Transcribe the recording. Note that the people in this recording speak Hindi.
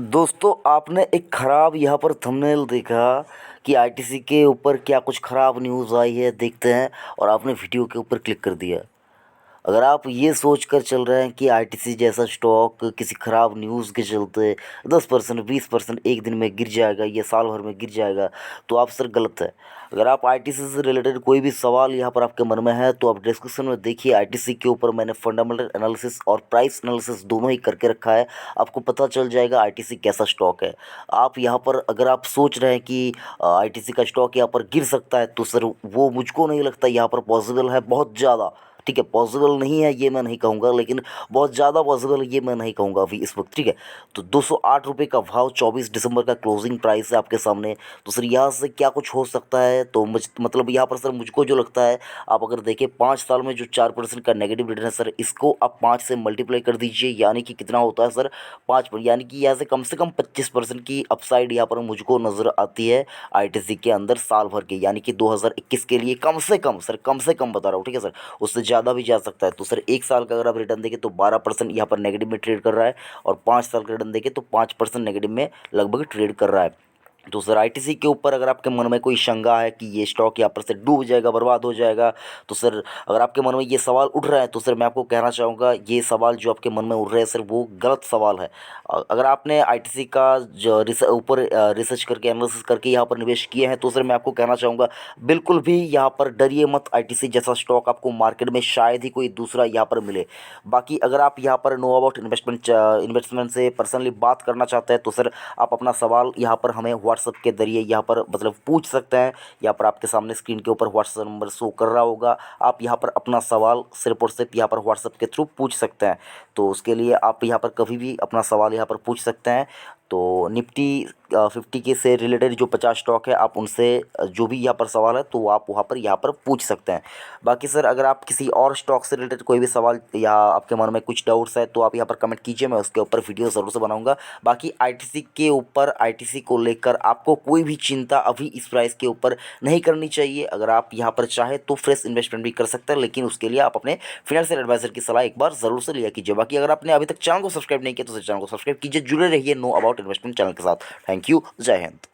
दोस्तों आपने एक ख़राब यहाँ पर थंबनेल देखा कि आईटीसी के ऊपर क्या कुछ ख़राब न्यूज़ आई है, देखते हैं। और आपने वीडियो के ऊपर क्लिक कर दिया। अगर आप ये सोच कर चल रहे हैं कि आईटीसी जैसा स्टॉक किसी ख़राब न्यूज़ के चलते 10% 20% एक दिन में गिर जाएगा या साल भर में गिर जाएगा, तो आप सर गलत है। अगर आप आईटीसी से रिलेटेड कोई भी सवाल यहाँ पर आपके मन में है तो आप डिस्क्रिप्शन में देखिए। आईटीसी के ऊपर मैंने फंडामेंटल एनालिसिस और प्राइस एनालिसिस दोनों ही करके रखा है। आपको पता चल जाएगा आईटीसी कैसा स्टॉक है। आप यहाँ पर अगर आप सोच रहे हैं कि आईटीसी का स्टॉक यहाँ पर गिर सकता है, तो सर वो मुझको नहीं लगता यहाँ पर पॉसिबल है बहुत ज़्यादा। ठीक है, पॉसिबल नहीं है ये मैं नहीं कहूँगा, लेकिन बहुत ज़्यादा पॉसिबल है ये मैं नहीं कहूँगा अभी इस वक्त। ठीक है, तो 208 रुपये का भाव 24 दिसंबर का क्लोजिंग प्राइस है आपके सामने। तो सर यहाँ से क्या कुछ हो सकता है, तो मतलब यहाँ पर सर मुझको जो लगता है, आप अगर देखें 5 साल में जो 4% का नेगेटिव रिटर्न है सर, इसको आप 5 से मल्टीप्लाई कर दीजिए, यानी कि कितना होता है सर 5 यानी कि यहाँ से कम 25% की अपसाइड यहाँ पर मुझको नज़र आती है आईटीसी के अंदर साल भर के, यानी कि 2021 के लिए कम से कम सर, कम से कम बता रहा हूँ। ठीक है सर, उससे ज़्यादा भी जा सकता है। तो सर एक साल का अगर आप रिटर्न देखें तो 12% यहाँ पर नेगेटिव में ट्रेड कर रहा है, और 5 साल का रिटर्न देखें तो 5% नेगेटिव में लगभग ट्रेड कर रहा है। तो सर आईटीसी के ऊपर अगर आपके मन में कोई शंका है कि ये स्टॉक यहाँ पर से डूब जाएगा, बर्बाद हो जाएगा, तो सर अगर आपके मन में ये सवाल उठ रहा है तो सर मैं आपको कहना चाहूँगा, ये सवाल जो आपके मन में उठ रहे हैं सर वो गलत सवाल है। अगर आपने आईटीसी का जो ऊपर रिसर्च करके एनालिसिस करके यहाँ पर निवेश किए हैं, तो सर मैं आपको कहना चाहूँगा बिल्कुल भी यहाँ पर डरिए मत। आईटीसी जैसा स्टॉक आपको मार्केट में शायद ही कोई दूसरा यहाँ पर मिले। बाकी अगर आप यहाँ पर नो अबाउट इन्वेस्टमेंट से पर्सनली बात करना चाहते हैं, तो सर आप अपना सवाल यहाँ पर हमें व्हाट्सएप के ज़रिए यहाँ पर मतलब पूछ सकते हैं। यहाँ पर आपके सामने स्क्रीन के ऊपर व्हाट्सएप नंबर शो कर रहा होगा, आप यहाँ पर अपना सवाल सिर्फ और सिर्फ यहाँ पर व्हाट्सएप के थ्रू पूछ सकते हैं। तो उसके लिए आप यहाँ पर कभी भी अपना सवाल यहाँ पर पूछ सकते हैं। तो निफ्टी 50 के से रिलेटेड जो 50 स्टॉक है, आप उनसे जो भी यहाँ पर सवाल है तो आप वहाँ पर पूछ सकते हैं। बाकी सर अगर आप किसी और स्टॉक से रिलेटेड कोई भी सवाल या आपके मन में कुछ डाउट्स है तो आप यहाँ पर कमेंट कीजिए, मैं उसके ऊपर वीडियो ज़रूर से बनाऊंगा। बाकी आईटीसी के ऊपर, आईटीसी को लेकर आपको कोई भी चिंता अभी इस प्राइस के ऊपर नहीं करनी चाहिए। अगर आप यहाँ पर चाहे तो फ्रेश इन्वेस्टमेंट भी कर सकते हैं, लेकिन उसके लिए आप अपने फिनेंशियल एडवाइजर की सलाह एक बार ज़रूर से लिया कीजिए। बाकी अगर आपने अभी तक चैनल को सब्सक्राइब नहीं किया तो चैनल को सब्सक्राइब कीजिए, जुड़े रहिए नो अबाउट इन्वेस्टमेंट चैनल के साथ। थैंक यू, जय हिंद।